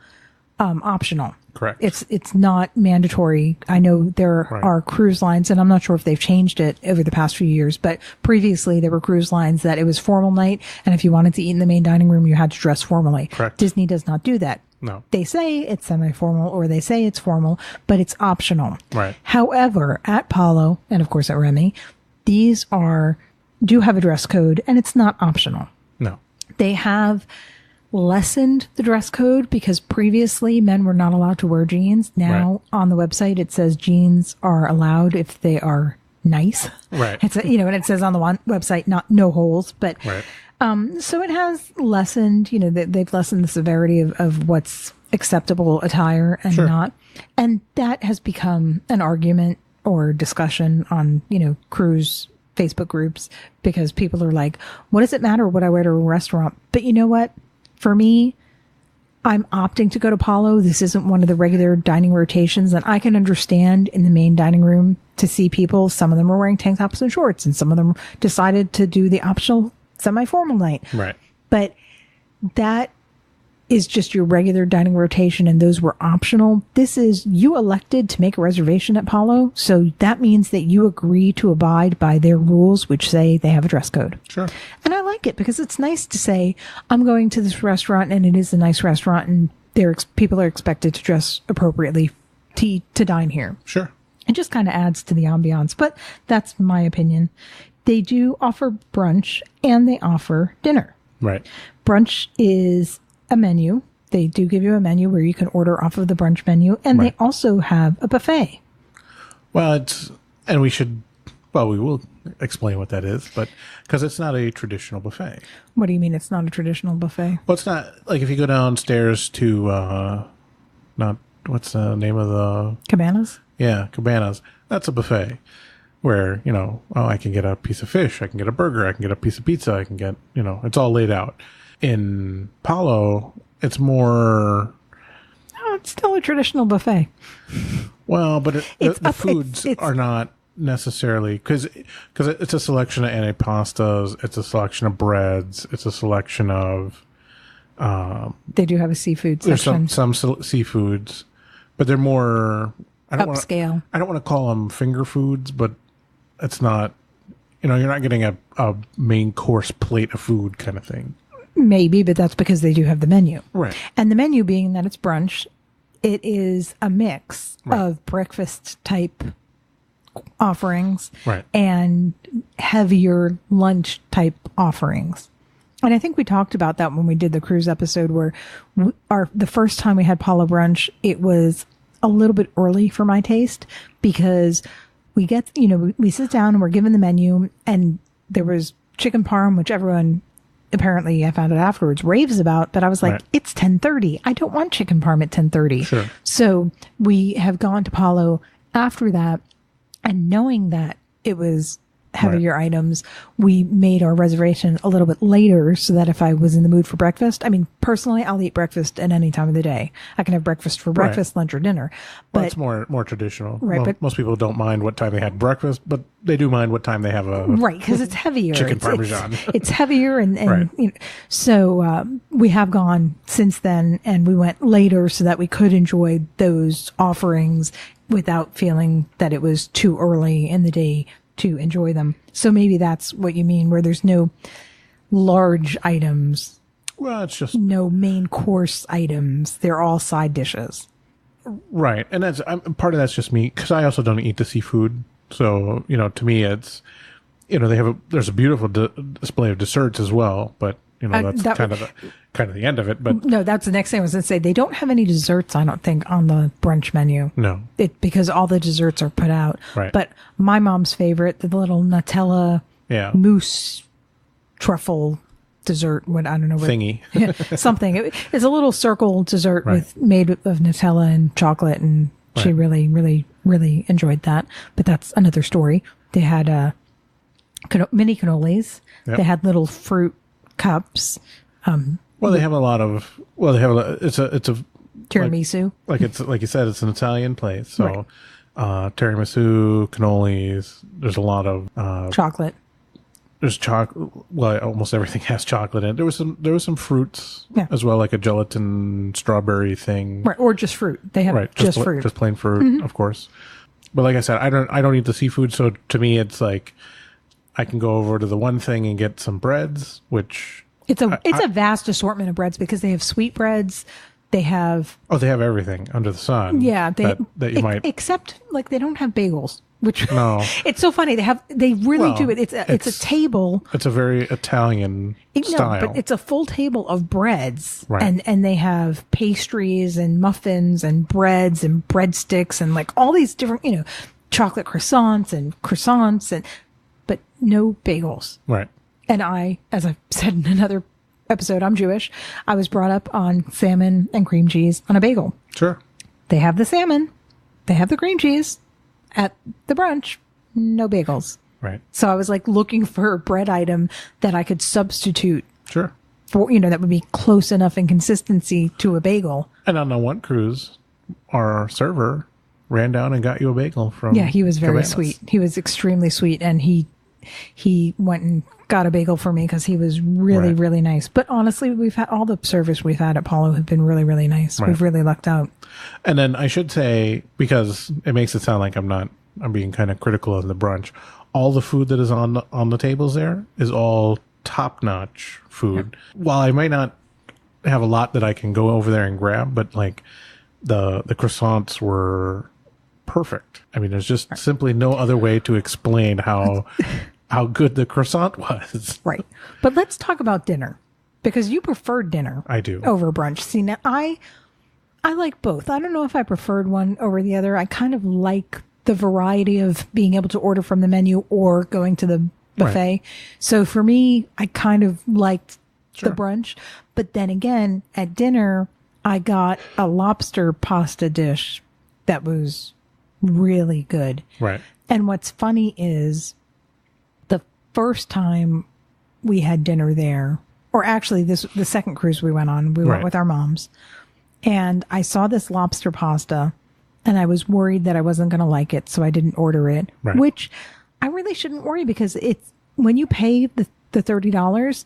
optional. Correct. It's not mandatory. I know there are cruise lines, and I'm not sure if they've changed it over the past few years, but previously there were cruise lines that it was formal night, and if you wanted to eat in the main dining room, you had to dress formally. Correct. Disney does not do that. No. They say it's semi-formal, or they say it's formal, but it's optional. Right. However, at Palo, and of course at Remy, these do have a dress code, and it's not optional. No. They have lessened the dress code because previously men were not allowed to wear jeans. Now on the website it says jeans are allowed if they are nice. Right. It's and it says on the website no holes, but so it has lessened. They've lessened the severity of what's acceptable attire and not, and that has become an argument or discussion on cruise Facebook groups, because people are like, what does it matter what I wear to a restaurant? But you know what? For me, I'm opting to go to Palo. This isn't one of the regular dining rotations, and I can understand in the main dining room to see people. Some of them are wearing tank tops and shorts, and some of them decided to do the optional semi-formal night. Right. But that is just your regular dining rotation, and those were optional. This is, you elected to make a reservation at Palo, so that means that you agree to abide by their rules, which say they have a dress code. Sure. And I like it because it's nice to say, I'm going to this restaurant, and it is a nice restaurant, and people are expected to dress appropriately to dine here. Sure. It just kind of adds to the ambiance, but that's my opinion. They do offer brunch, and they offer dinner. Right. Brunch is a menu. They do give you a menu where you can order off of the brunch menu, and they also have a buffet. Well, and we should Well, we will explain what that is, but because it's not a traditional buffet. What do you mean it's not a traditional buffet? Well, it's not like if you go downstairs to not what's the name of the Cabanas? Yeah, Cabanas. That's a buffet where, I can get a piece of fish, I can get a burger, I can get a piece of pizza, I can get, it's all laid out. In Palo, it's more... No, it's still a traditional buffet. Well, but the foods are not necessarily... Because it's a selection of antipastas, it's a selection of breads, it's a selection of... they do have a seafood section. There's some seafoods, but they're more... Upscale. I don't want to call them finger foods, but it's not... you're not getting a main course plate of food kind of thing. Maybe, but that's because they do have the menu. Right. And the menu being that it's brunch, it is a mix of breakfast type offerings and heavier lunch type offerings. And I think we talked about that when we did the cruise episode where the first time we had Palo brunch, it was a little bit early for my taste because we get, we sit down and we're given the menu and there was chicken parm, which everyone apparently I found out afterwards raves about, but I was like, it's 10:30. I don't want chicken parm at 10:30. Sure. So we have gone to Palo after that, and knowing that it was heavier items, we made our reservation a little bit later so that if I was in the mood for breakfast, I mean, personally, I'll eat breakfast at any time of the day. I can have breakfast for breakfast, lunch, or dinner. But it's more traditional. Right, but most people don't mind what time they had breakfast, but they do mind what time they have a because it's heavier. Chicken parmesan. It's heavier, and so we have gone since then, and we went later so that we could enjoy those offerings without feeling that it was too early in the day to enjoy them. So maybe that's what you mean, where there's no large items. Well, it's just no main course items. They're all side dishes. Right. And that's part of that's just me because I also don't eat the seafood. So, to me, it's, there's a beautiful display of desserts as well, but that's kind of the end of it. But no, that's the next thing I was going to say. They don't have any desserts, I don't think, on the brunch menu. No, because all the desserts are put out. Right. But my mom's favorite, the little Nutella mousse truffle dessert. I don't know what thingy. Something. It's a little circle dessert made of Nutella and chocolate, and she really, really, really enjoyed that. But that's another story. They had mini cannolis. Yep. They had little fruit cups. They have a lot of. Well, they have it's a tiramisu. Like you said, it's an Italian place. So tiramisu, cannolis. There's a lot of chocolate. There's chocolate. Well, almost everything has chocolate in it. There was some fruits as well, like a gelatin strawberry thing, or just fruit. They have just fruit, just plain fruit, of course. But like I said, I don't eat the seafood, so to me, it's like I can go over to the one thing and get some breads, which it's a vast assortment of breads because they have sweetbreads. They have everything under the sun. Yeah, that you might except like they don't have bagels. Which no, it's so funny. They really do it. It's a table. It's a very Italian style. But it's a full table of breads, and they have pastries and muffins and breads and breadsticks and like all these different chocolate croissants but no bagels. Right. And I, as I've said in another episode, I'm Jewish. I was brought up on salmon and cream cheese on a bagel. Sure. They have the salmon. They have the cream cheese. At the brunch, no bagels. Right. So I was like looking for a bread item that I could substitute. Sure. For, that would be close enough in consistency to a bagel. And on the one cruise, our server ran down and got you a bagel from he was very Cabanas. sweet. He was extremely sweet. And he went and got a bagel for me because he was really, really nice. But honestly, we've had all the service we've had at Palo have been really, really nice. We've really lucked out. And then I should say, because it makes it sound like I'm being kind of critical of the brunch. All the food that is on the tables there is all top-notch food. Yep. While I might not have a lot that I can go over there and grab, but like the croissants were perfect. I mean, there's just simply no other way to explain how good the croissant was. Right. But let's talk about dinner because you preferred dinner. I do. Over brunch. See, now I like both. I don't know if I preferred one over the other. I kind of like the variety of being able to order from the menu or going to the buffet. Right. So for me, I kind of liked the brunch. But then again, at dinner, I got a lobster pasta dish that was really good. Right. And what's funny is the first time we had dinner there, or actually the second cruise we went on, we went with our moms, and I saw this lobster pasta and I was worried that I wasn't going to like it. So I didn't order it, which I really shouldn't worry because it's when you pay the $30,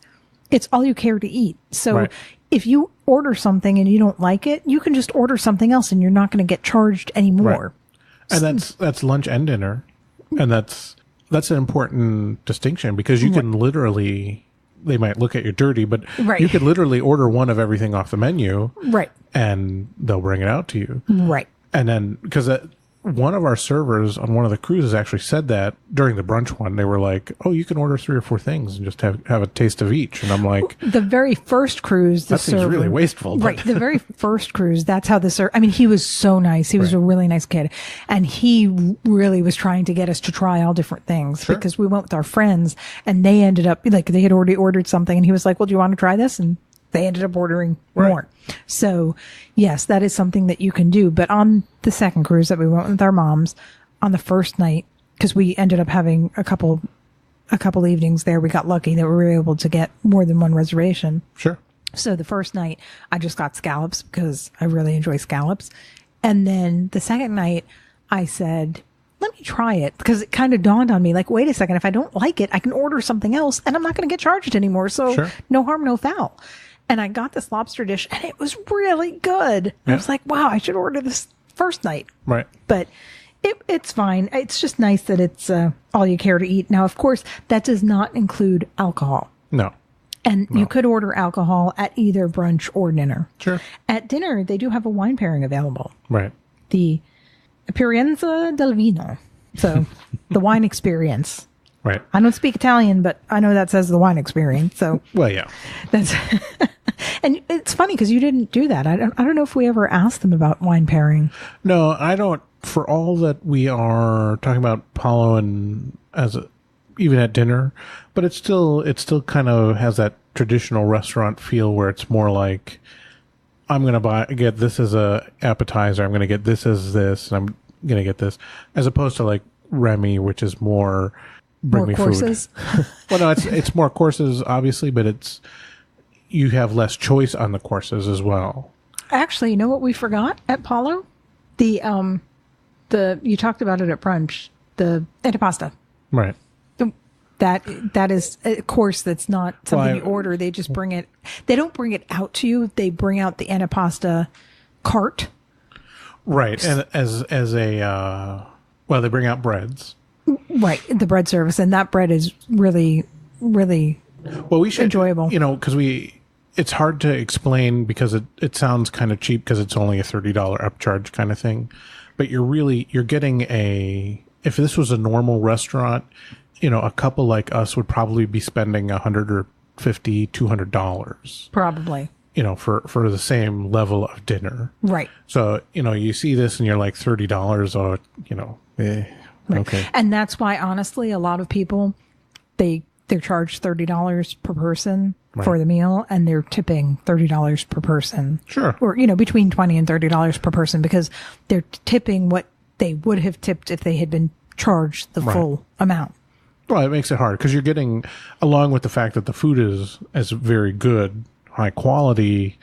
it's all you care to eat. So if you order something and you don't like it, you can just order something else and you're not going to get charged anymore. Right. And that's lunch and dinner. And that's an important distinction because you can literally, they might look at you dirty, but you could literally order one of everything off the menu. Right. And they'll bring it out to you. Right. And then, because one of our servers on one of the cruises actually said that during the brunch one, they were like, "Oh, you can order 3 or 4 things and just have a taste of each." And I'm like, the very first cruise, that seems really wasteful. Right. The very first cruise, that's how the server, I mean, he was so nice. He was a really nice kid. And he really was trying to get us to try all different things because we went with our friends and they ended up, like, they had already ordered something and he was like, "Well, do you want to try this?" And they ended up ordering more. So yes, that is something that you can do. But on the second cruise that we went with our moms, on the first night, because we ended up having a couple evenings there, we got lucky that we were able to get more than one reservation. Sure. So the first night I just got scallops because I really enjoy scallops. And then the second night I said, let me try it, because it kind of dawned on me, like, wait a second, if I don't like it, I can order something else and I'm not going to get charged anymore. So no harm, no foul. And I got this lobster dish and it was really good. I was like, wow, I should order this first night. Right. But it's fine. It's just nice that it's all you care to eat. Now, of course, that does not include alcohol. No. And you could order alcohol at either brunch or dinner. Sure. At dinner, they do have a wine pairing available. Right. The Esperienza del Vino. So the wine experience. Right. I don't speak Italian, but I know that says the wine experience. So well, yeah. That's and it's funny because you didn't do that. I don't know if we ever asked them about wine pairing. No, I don't. For all that we are talking about Palo and even at dinner, but it still kind of has that traditional restaurant feel where it's more like, I'm going to get this as a appetizer, I'm going to get this as this, and I'm going to get this, as opposed to like Remy, which is more bring more me courses. Food. Well, no, it's more courses, obviously, but you have less choice on the courses as well. Actually, you know what we forgot at Palo? The you talked about it at brunch, the antipasta. Right. That is a course that's not something you order. They just bring it. They don't bring it out to you. They bring out the antipasta cart. Right, and as a they bring out breads. Right, the bread service, and that bread is really, really we should, enjoyable. You know, because it's hard to explain because it sounds kind of cheap because it's only a $30 upcharge kind of thing, but you're getting if this was a normal restaurant, you know, a couple like us would probably be spending $100 or $50, $200 probably. You know, for the same level of dinner. Right. So, you know, you see this and you're like $30, or, you know, right. Okay. And that's why, honestly, a lot of people, they're charged $30 per person for the meal, and they're tipping $30 per person. Sure. Or, you know, between $20 and $30 per person, because they're tipping what they would have tipped if they had been charged the full amount. Well, it makes it hard because you're getting, along with the fact that the food is very good, high quality,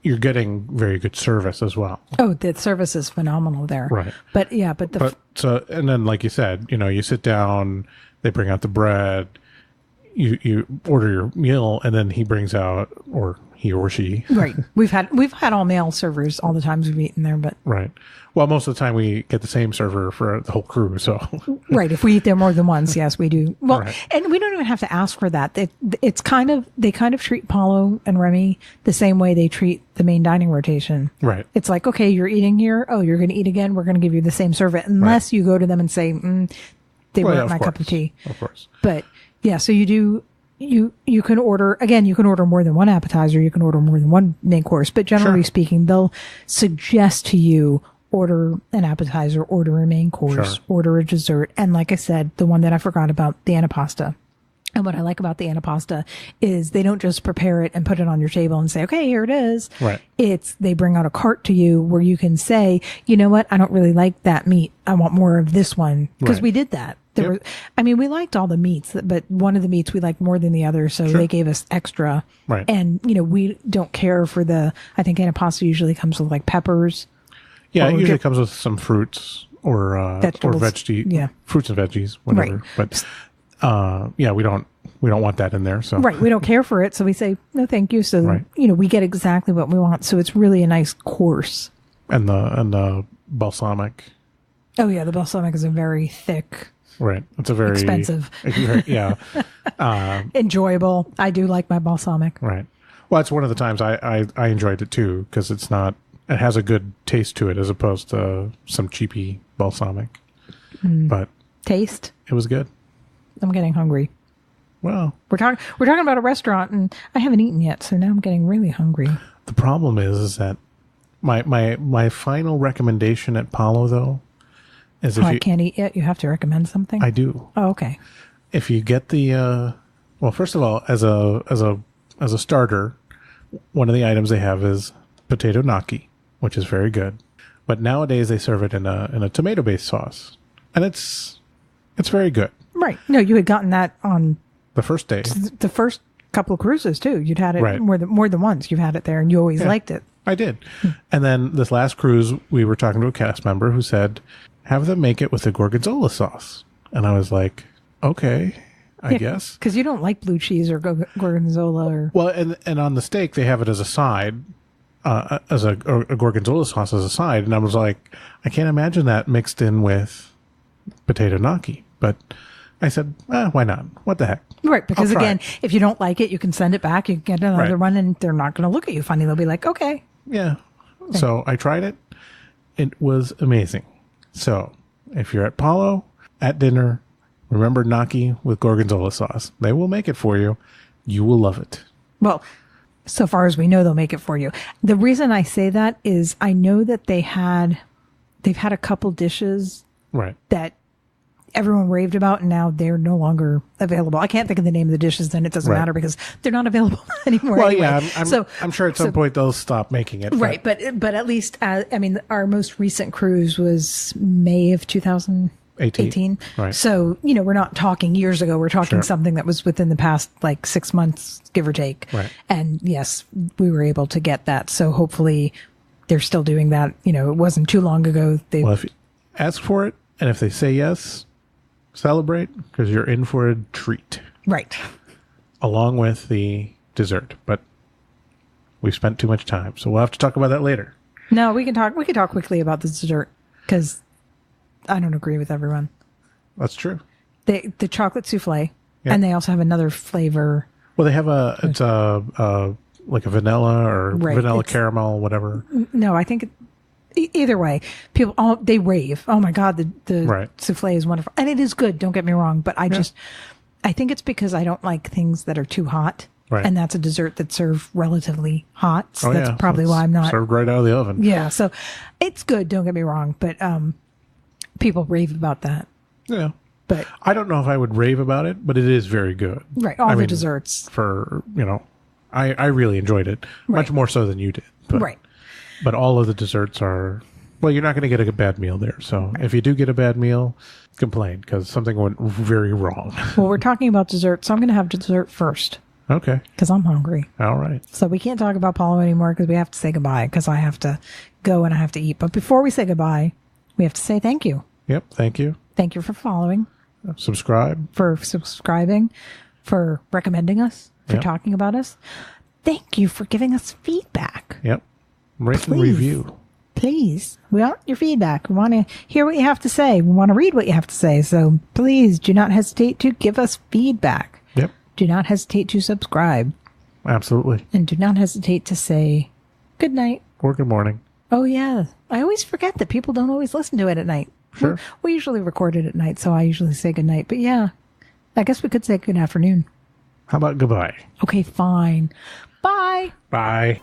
you're getting very good service as well. Oh, the service is phenomenal there. Right. But yeah, and then like you said, you know, you sit down, they bring out the bread, you order your meal, and then he brings out, or he or she. Right. We've had all male servers all the times we've eaten there, but. Right. Well, most of the time we get the same server for the whole crew, so. Right. If we eat there more than once, yes, we do. Well, and we don't even have to ask for that. They kind of treat Palo and Remy the same way they treat the main dining rotation. Right. It's like, okay, you're eating here. Oh, you're going to eat again. We're going to give you the same service, unless you go to them and say, they weren't my cup of tea. Of course. But yeah, so you do. You can order, again, you can order more than one appetizer, you can order more than one main course, but generally speaking, they'll suggest to you order an appetizer, order a main course, Sure. order a dessert. And like I said, the one that I forgot about, the antipasta. And what I like about the antipasta is they don't just prepare it and put it on your table and say, okay, here it is. Right. They bring out a cart to you where you can say, you know what? I don't really like that meat. I want more of this one. Because Right. we did that. Yep. We liked all the meats, but one of the meats we liked more than the other. So Sure. they gave us extra. Right. And, we don't care for I think antipasta usually comes with like peppers. Yeah, it Or usually dip- comes with some fruits or Vegetables. veggie, fruits and veggies, whatever. Right. But we don't want that in there. So Right. We don't care for it. So we say, no, thank you. So, Right. we get exactly what we want. So it's really a nice course. and the balsamic, Oh, yeah. The balsamic is a very thick, right? It's a very expensive, yeah, enjoyable. I do like my balsamic. right. Well, it's one of the times I enjoyed it too because it has a good taste to it as opposed to some cheapy balsamic. But Taste. it was good. I'm getting hungry. Well, We're talking about a restaurant and I haven't eaten yet. So now I'm getting really hungry. the problem is that my final recommendation at Palo though is I can't eat yet. You have to recommend something. I do. Oh, okay. If you get the well, first of all, as a starter, one of the items they have is potato gnocchi, which is very good. But nowadays they serve it in a tomato based sauce, and it's very good. Right. No, you had gotten that on The first day, the first couple of cruises too. You'd had it Right. more than once. You've had it there and you always liked it. I did. And then this last cruise, we were talking to a cast member who said, "Have them make it with the gorgonzola sauce," and I was like, "Okay, I guess." Because you don't like blue cheese or gorgonzola or. Well, and on the steak they have it as a side, as a gorgonzola sauce as a side, and I was like, I can't imagine that mixed in with potato gnocchi. But I said, why not? What the heck? Right, because I'll try again, it. if you don't like it, you can send it back. You can get another Right. one, and they're not going to look at you funny. They'll be like, "Okay, Yeah. So I tried it. It was amazing. So if you're at Palo at dinner, remember gnocchi with gorgonzola sauce. They will make it for you. You will love it. well." So far as we know, they'll make it for you. The reason I say that is I know that they've had a couple dishes Right. that everyone raved about, and now they're no longer available. I can't think of the name of the dishes, then it doesn't Right. matter because they're not available anymore. Well, anyway. yeah, I'm sure at some point they'll stop making it. Right, but at least our most recent cruise was May of 2018. Right. So we're not talking years ago. We're talking Sure. something that was within the past like 6 months, give or take. Right. And yes, we were able to get that. So hopefully they're still doing that. It wasn't too long ago. Well, if you ask for it, and if they say yes, celebrate because you're in for a treat Right. along with the dessert. But we've spent too much time, so we'll have to talk about that later. No, we can talk quickly about the dessert because I don't agree with everyone. That's true. The chocolate souffle, Yeah. and they also have another flavor. Well, they have it's like a vanilla or Right, vanilla it's- caramel, whatever. No, I think either way, people they rave. Oh my god, the Right. souffle is wonderful, and it is good. Don't get me wrong, but I think it's because I don't like things that are too hot, Right. and that's a dessert that's served relatively hot. So Oh, that's yeah. probably So why I'm it's not. served right out of the oven. Yeah, so it's good. Don't get me wrong, but people rave about that. Yeah. But I don't know if I would rave about it, but it is very good. right, all I the mean, desserts. For I really enjoyed it much Right. more so than you did. But, Right. But all of the desserts are well. You're not going to get a bad meal there. So if you do get a bad meal, complain because something went very wrong. Well, we're talking about dessert, so I'm going to have dessert first Okay. because I'm hungry. All right. So we can't talk about Palo anymore because we have to say goodbye because I have to go and I have to eat. But before we say goodbye, we have to say thank you. Yep. Thank you. Thank you for following, Subscribe. for subscribing, for recommending us, for Yep. talking about us. Thank you for giving us feedback. Yep. Rate and Please. review. Please, we want your feedback. We want to hear what you have to say. We want to read what you have to say. So please do not hesitate to give us feedback. Yep. Do not hesitate to subscribe. Absolutely. And do not hesitate to say good night. Or good morning. Oh, yeah. I always forget that people don't always listen to it at night. Sure. We usually record it at night, so I usually say good night. But yeah, I guess we could say good afternoon. How about goodbye? Okay, fine. Bye. Bye.